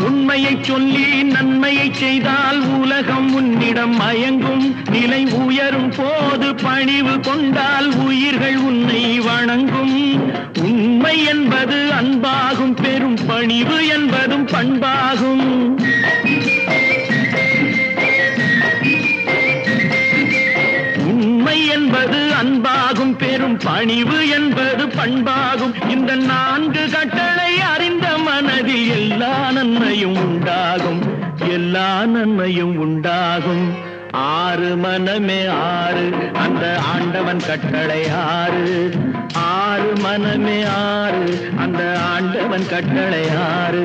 உண்மையை சொல்லி நன்மையை செய்தால் உலகம் உன்னிடம் மயங்கும். நிலை உயரும் போது பணிவு கொண்டால் உயிர்கள் உன்னை வணங்கும். உண்மை என்பது அன்பாகும், பெரும் பணிவு என்பதும் பண்பாகும். உண்மை என்பது அன்பாகும், பெரும் பணிவு என்பது பண்பாகும். இந்த 4 கட்டளை அறிந்த மனதில் எல்லா நன்மையும் உண்டாகும், எல்லா நன்மையும் உண்டாகும். 6 மனமே 6 அந்த ஆண்டவன் கட்டளை 6. 6 மனமே 6 அந்த ஆண்டவன் கட்டளை 6.